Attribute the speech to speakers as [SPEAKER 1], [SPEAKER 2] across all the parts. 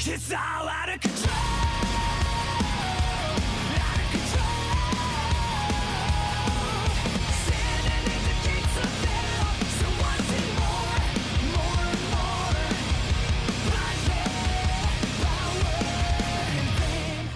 [SPEAKER 1] It's all out of control. Out of control. Standing in the gates of hell. So wanting more, more and more. Power and fame.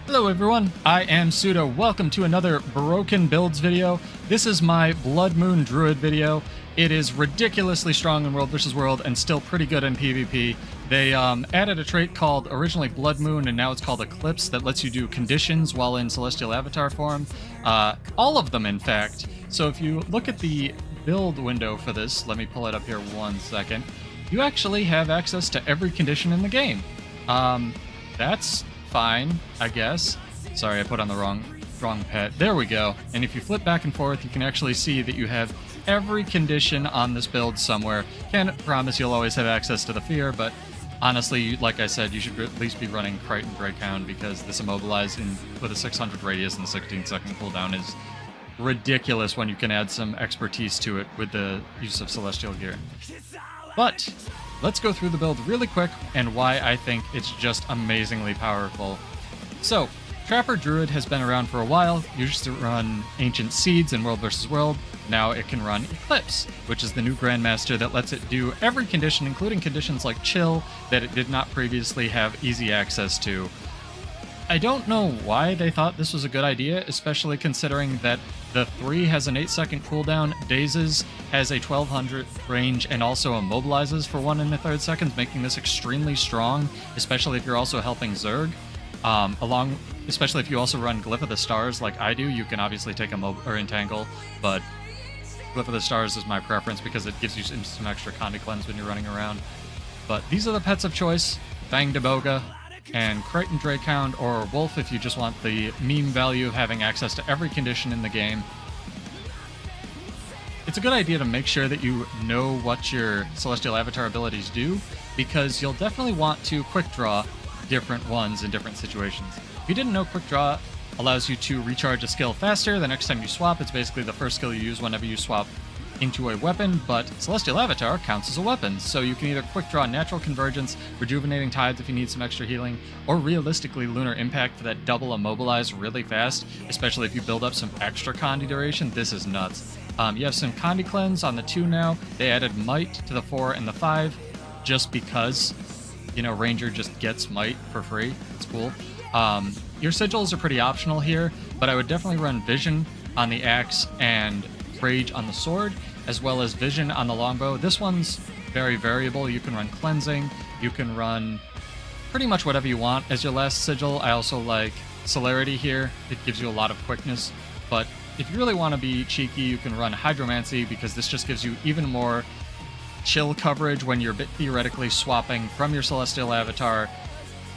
[SPEAKER 2] Hello everyone, I am Pseudo. Welcome to another Broken Builds video. This is my Blood Moon Druid video. It is ridiculously strong in World vs. World and still pretty good in PvP. They added a trait called originally Blood Moon and now it's called Eclipse that lets you do conditions while in Celestial Avatar form. All of them, in fact. So if you look at the build window for this, let me pull it up here 1 second, you actually have access to every condition in the game. That's fine, I guess. Sorry, I put on the wrong pet. There we go. And if you flip back and forth, you can actually see that you have every condition on this build somewhere. Can't promise you'll always have access to the fear, but honestly, like I said, you should at least be running Crichton Greyhound because this immobilized with a 600 radius and 16-second cooldown is ridiculous when you can add some expertise to it with the use of Celestial Gear. But let's go through the build really quick and why I think it's just amazingly powerful. So, Trapper Druid has been around for a while. Used to run Ancient Seeds in World vs. World. Now it can run Eclipse, which is the new Grandmaster that lets it do every condition, including conditions like Chill, that it did not previously have easy access to. I don't know why they thought this was a good idea, especially considering that the 3 has an 8-second cooldown, Dazes has a 1200 range, and also immobilizes for 1 1/3 seconds, making this extremely strong, especially if you're also helping Zerg. Especially if you also run Glyph of the Stars like I do, you can obviously take Entangle, but Glyph of the Stars is my preference because it gives you some extra Condi Cleanse when you're running around. But these are the pets of choice, Fang Daboga, and Crichton Drakehound or Wolf if you just want the meme value of having access to every condition in the game. It's a good idea to make sure that you know what your Celestial Avatar abilities do, because you'll definitely want to quick draw different ones in different situations. If you didn't know, Quick Draw allows you to recharge a skill faster. The next time you swap, it's basically the first skill you use whenever you swap into a weapon, but Celestial Avatar counts as a weapon, so you can either Quick Draw Natural Convergence, Rejuvenating Tides if you need some extra healing, or realistically Lunar Impact for that double immobilize really fast, especially if you build up some extra Condi duration. This is nuts. You have some Condi Cleanse on the 2 now. They added Might to the 4 and the 5, just because, you know, Ranger just gets Might for free. It's cool. Your sigils are pretty optional here, but I would definitely run Vision on the axe and Rage on the sword, as well as Vision on the longbow. This one's very variable. You can run Cleansing, you can run pretty much whatever you want as your last sigil. I also like Celerity here. It gives you a lot of quickness, but if you really want to be cheeky, you can run Hydromancy because this just gives you even more chill coverage when you're theoretically swapping from your Celestial Avatar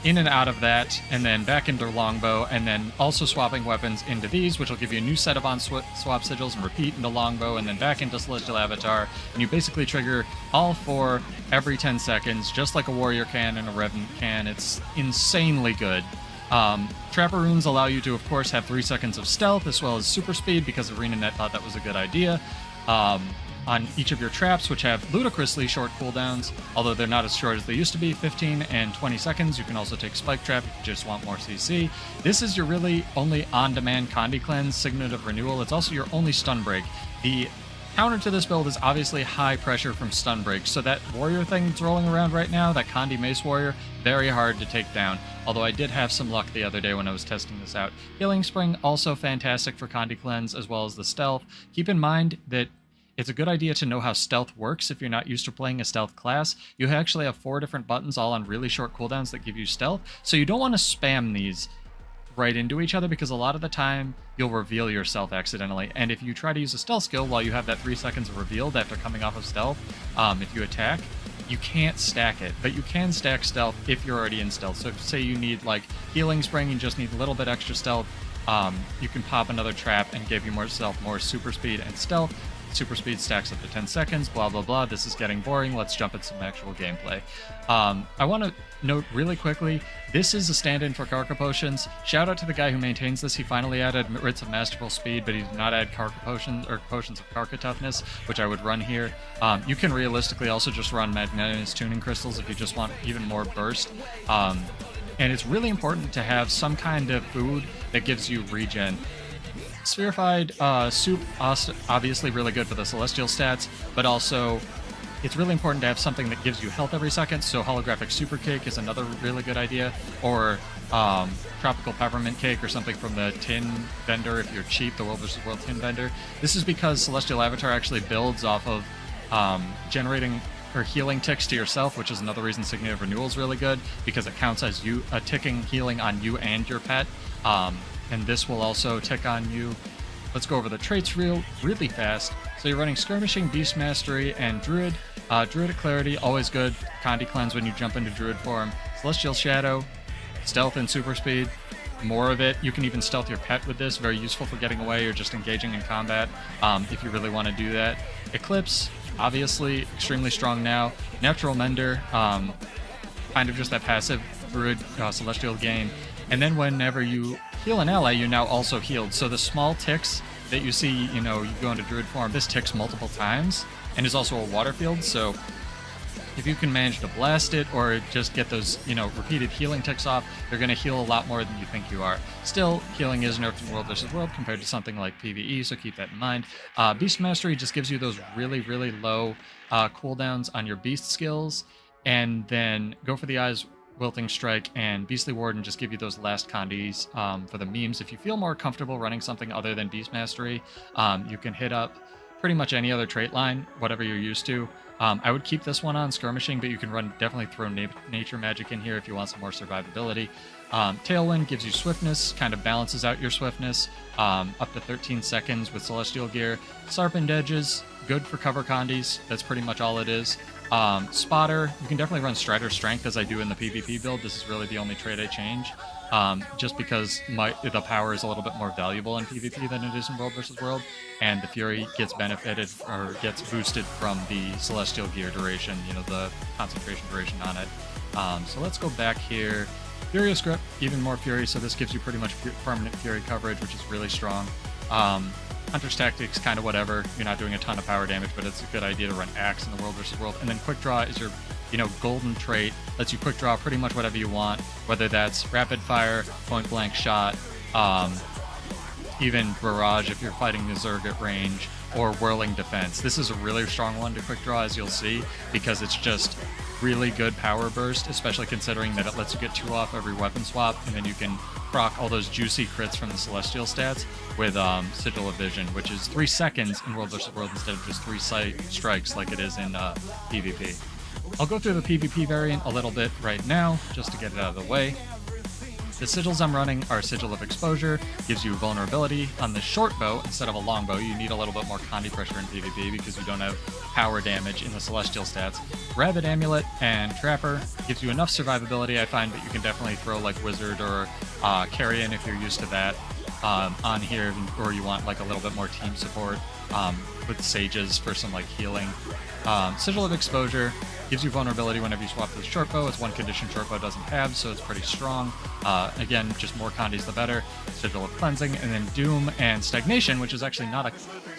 [SPEAKER 2] in and out of that, and then back into longbow, and then also swapping weapons into these, which will give you a new set of swap sigils, and repeat into longbow, and then back into Celestial Avatar, and you basically trigger all 4 every 10 seconds, just like a warrior can and a revenant can. It's insanely good. Trapper runes allow you to, of course, have 3 seconds of stealth, as well as super speed, because arenanet thought that was a good idea. On each of your traps, which have ludicrously short cooldowns, although they're not as short as they used to be, 15 and 20 seconds. You can also take Spike Trap if you just want more CC. This is your really only on-demand Condi Cleanse, Signet of Renewal. It's also your only Stun Break. The counter to this build is obviously high pressure from Stun Break, so that warrior thing that's rolling around right now, that Condi Mace Warrior, very hard to take down, although I did have some luck the other day when I was testing this out. Healing Spring, also fantastic for Condi Cleanse, as well as the Stealth. Keep in mind that it's a good idea to know how stealth works if you're not used to playing a stealth class. You actually have 4 different buttons all on really short cooldowns that give you stealth, so you don't want to spam these right into each other because a lot of the time you'll reveal yourself accidentally, and if you try to use a stealth skill while you have that 3 seconds of revealed after coming off of stealth, if you attack, you can't stack it, but you can stack stealth if you're already in stealth. So if, say you need like Healing Spring and just need a little bit extra stealth, you can pop another trap and give you more stealth, more super speed and stealth. super speed stacks up to 10 seconds, blah, blah, blah. This is getting boring. Let's jump into some actual gameplay. I want to note really quickly, this is a stand-in for Karka Potions. Shout out to the guy who maintains this. He finally added Writs of Masterful Speed, but he did not add Karka Potions or Potions of Karka Toughness, which I would run here. You can realistically also just run Magnanimous Tuning Crystals if you just want even more burst. And it's really important to have some kind of food that gives you regen. Spherified soup, obviously really good for the celestial stats, but also it's really important to have something that gives you health every second, so holographic super cake is another really good idea, or tropical peppermint cake or something from the tin vendor if you're cheap, the World vs. World tin vendor. This is because Celestial Avatar actually builds off of generating or healing ticks to yourself, which is another reason Signet of Renewal is really good, because it counts as you a ticking healing on you and your pet. And this will also tick on you. Let's go over the traits really fast. So you're running Skirmishing, Beast Mastery, and Druid. Druidic Clarity, always good. Condi Cleanse when you jump into Druid form. Celestial Shadow, Stealth and Super Speed. More of it. You can even stealth your pet with this. Very useful for getting away or just engaging in combat if you really want to do that. Eclipse, obviously extremely strong now. Natural Mender, kind of just that passive Druid Celestial gain. And then whenever you heal an ally, you're now also healed. So the small ticks that you see, you go into Druid form, this ticks multiple times and is also a water field. So if you can manage to blast it or just get those, repeated healing ticks off, they're going to heal a lot more than you think you are. Still, healing is nerfed in World vs. World compared to something like PvE, so keep that in mind. Beast Mastery just gives you those really, really low cooldowns on your beast skills, and then Go for the Eyes, Wilting Strike, and Beastly Warden just give you those last condis for the memes. If you feel more comfortable running something other than Beast Mastery, you can hit up pretty much any other trait line, whatever you're used to. I would keep this one on Skirmishing, but you can definitely throw Nature Magic in here if you want some more survivability. Tailwind gives you swiftness, kind of balances out your swiftness, up to 13 seconds with Celestial Gear. Sharpened Edges, good for cover condis. That's pretty much all it is. Spotter, you can definitely run Strider Strength as I do in the PvP build. This is really the only trait I change, just because the power is a little bit more valuable in PvP than it is in World vs. World, and the Fury gets benefited or gets boosted from the Celestial Gear duration, the concentration duration on it. So let's go back here. Furious Grip, even more Fury, so this gives you pretty much permanent Fury coverage, which is really strong. Hunter's Tactics, kind of whatever. You're not doing a ton of power damage, but it's a good idea to run Axe in the World vs. World. And then Quick Draw is your, golden trait. Lets you quick draw pretty much whatever you want, whether that's Rapid Fire, Point Blank Shot, even Barrage if you're fighting the Zerg at range, or Whirling Defense. This is a really strong one to quick draw, as you'll see, because it's just really good power burst, especially considering that it lets you get 2 off every weapon swap, and then you can proc all those juicy crits from the Celestial stats with Sigil of Vision, which is 3 seconds in World vs. World instead of just 3 strikes like it is in PvP. I'll go through the PvP variant a little bit right now, just to get it out of the way. The sigils I'm running are Sigil of Exposure, gives you vulnerability on the short bow instead of a long bow. You need a little bit more condi pressure in PvP because you don't have power damage in the Celestial stats. Rabid Amulet and Trapper gives you enough survivability, I find, but you can definitely throw like Wizard or Carrion if you're used to that on here, or you want like a little bit more team support with Sages for some like healing. Sigil of Exposure gives you vulnerability whenever you swap to the short bow. It's one condition short bow doesn't have, so it's pretty strong. Again, just more condis the better. Sigil of Cleansing, and then Doom and Stagnation, which is actually not a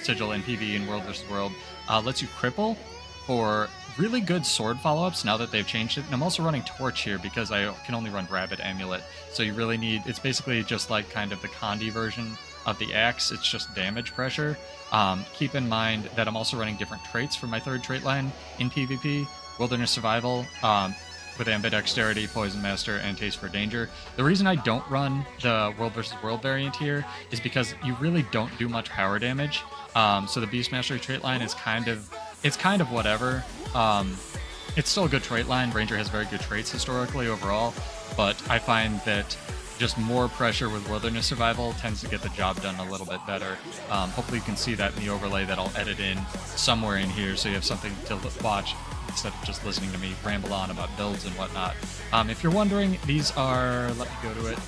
[SPEAKER 2] sigil in PvE in World vs. World, lets you cripple for really good sword follow-ups now that they've changed it. And I'm also running Torch here because I can only run Rabid Amulet, so you really need, it's basically just like kind of the condi version of the Axe. It's just damage pressure. Keep in mind that I'm also running different traits for my third trait line in PvP. Wilderness Survival with Ambidexterity, Poison Master, and Taste for Danger. The reason I don't run the World vs. World variant here is because you really don't do much power damage. So the Beast Mastery trait line is kind of whatever. It's still a good trait line. Ranger has very good traits historically overall, but I find that just more pressure with Wilderness Survival tends to get the job done a little bit better. Hopefully you can see that in the overlay that I'll edit in somewhere in here so you have something to watch instead of just listening to me ramble on about builds and whatnot. If you're wondering, these are, let me go to it,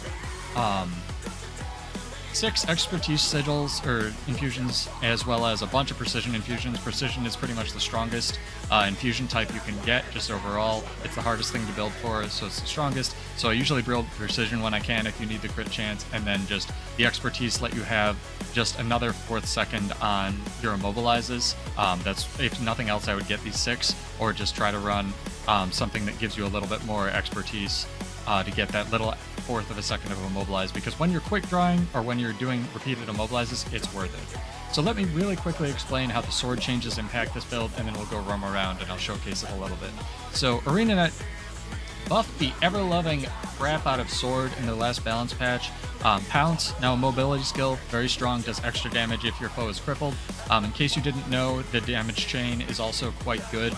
[SPEAKER 2] 6 expertise sigils or infusions, as well as a bunch of precision infusions. Precision is pretty much the strongest infusion type you can get, just overall. It's the hardest thing to build for, so it's the strongest. So I usually build precision when I can if you need the crit chance, and then just the expertise let you have just another 4th second on your immobilizes. That's, if nothing else, I would get these 6, or just try to run something that gives you a little bit more expertise to get that little 1/4 of a second of immobilize, because when you're quick drawing or when you're doing repeated immobilizes, it's worth it. So let me really quickly explain how the sword changes impact this build, and then we'll go roam around and I'll showcase it a little bit. So arenanet buffed the ever-loving crap out of sword in their last balance patch. Pounce, now a mobility skill, very strong, does extra damage if your foe is crippled. In case you didn't know, the damage chain is also quite good.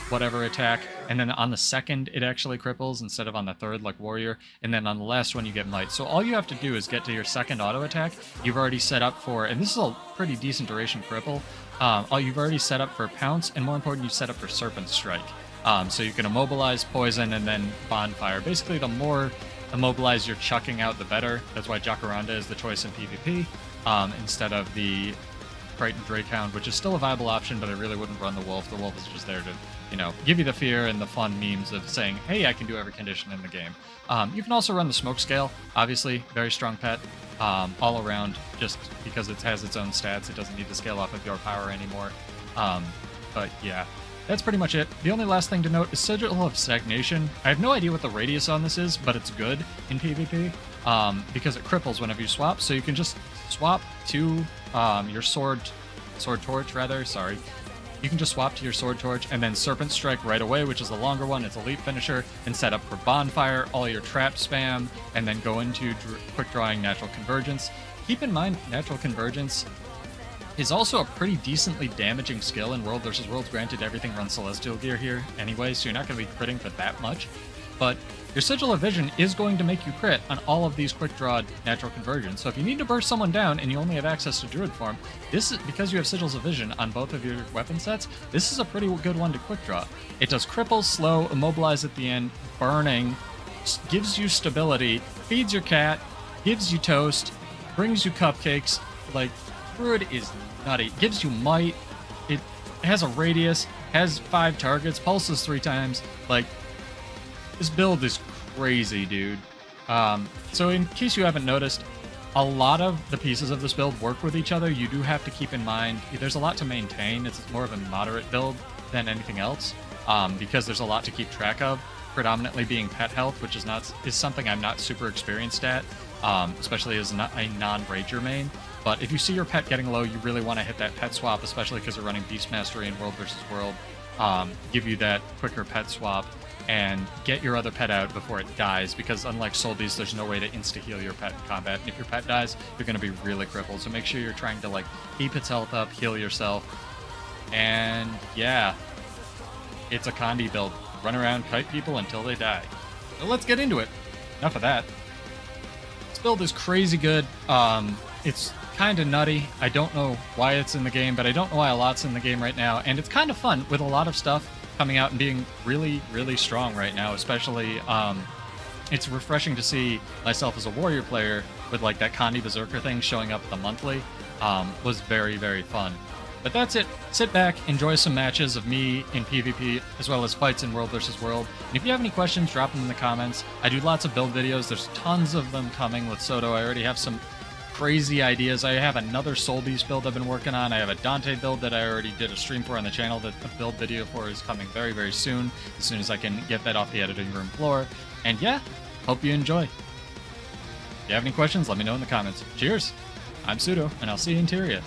[SPEAKER 2] Whatever attack, and then on the 2nd it actually cripples instead of on the 3rd like warrior, and then on the last one you get might. So all you have to do is get to your 2nd auto attack. You've already set up for, and this is a pretty decent duration cripple, you've already set up for pounce, and more important, you've set up for serpent strike. So you can immobilize, poison, and then bonfire. Basically, the more immobilize you're chucking out, the better. That's why Jacaranda is the choice in PvP instead of the Crichton Drakehound, which is still a viable option, but I really wouldn't run the Wolf. The Wolf is just there to, give you the fear and the fun memes of saying, hey, I can do every condition in the game. You can also run the Smoke Scale, obviously, very strong pet, all around, just because it has its own stats. It doesn't need to scale off of your power anymore. But yeah, that's pretty much it. The only last thing to note is Sigil of Stagnation. I have no idea what the radius on this is, but it's good in PvP because it cripples whenever you swap. So you can just swap to your sword torch, rather. Sorry. You can just swap to your sword torch and then Serpent Strike right away, which is the longer one. It's elite finisher, and set up for bonfire, all your trap spam, and then go into quick drawing natural convergence. Keep in mind, natural convergence is also a pretty decently damaging skill in World versus Worlds. Granted, everything runs Celestial Gear here anyway, so you're not going to be critting for that much. But your Sigil of Vision is going to make you crit on all of these quick draw natural conversions. So if you need to burst someone down and you only have access to Druid form, this is because you have Sigils of Vision on both of your weapon sets. This is a pretty good one to quick draw. It does cripple, slow, immobilize at the end, burning, gives you stability, feeds your cat, gives you toast, brings you cupcakes. Like, Druid is nutty. Gives you might. It has a radius, has 5 targets, pulses 3 times. Like, this build is crazy, dude. So in case you haven't noticed, a lot of the pieces of this build work with each other. You do have to keep in mind there's a lot to maintain. It's more of a moderate build than anything else because there's a lot to keep track of, predominantly being pet health, which is something I'm not super experienced at, especially as a non-rager main. But if you see your pet getting low, you really want to hit that pet swap, especially because they're running Beast Mastery in World versus World. Give you that quicker pet swap and get your other pet out before it dies, because unlike Soul Beast, there's no way to insta-heal your pet in combat. And if your pet dies, you're going to be really crippled. So make sure you're trying to keep its health up, heal yourself. And yeah, it's a Condi build. Run around, kite people until they die. So let's get into it. Enough of that. This build is crazy good. It's kind of nutty. I don't know why it's in the game, but I don't know why a lot's in the game right now. And it's kind of fun with a lot of stuff coming out and being really, really strong right now. Especially, it's refreshing to see myself as a warrior player with that Condi Berserker thing showing up at the monthly. Was very, very fun. But that's it. Sit back, enjoy some matches of me in PvP, as well as fights in World versus World. And if you have any questions, drop them in the comments. I do lots of build videos. There's tons of them coming with Pseudo. I already have some crazy ideas. I have another Soul Beast build I've been working on. I have a Dante build that I already did a stream for on the channel that the build video for is coming very, very soon, as soon as I can get that off the editing room floor. And yeah, hope you enjoy. If you have any questions, let me know in the comments. Cheers! I'm Pseudo, and I'll see you in Tyria.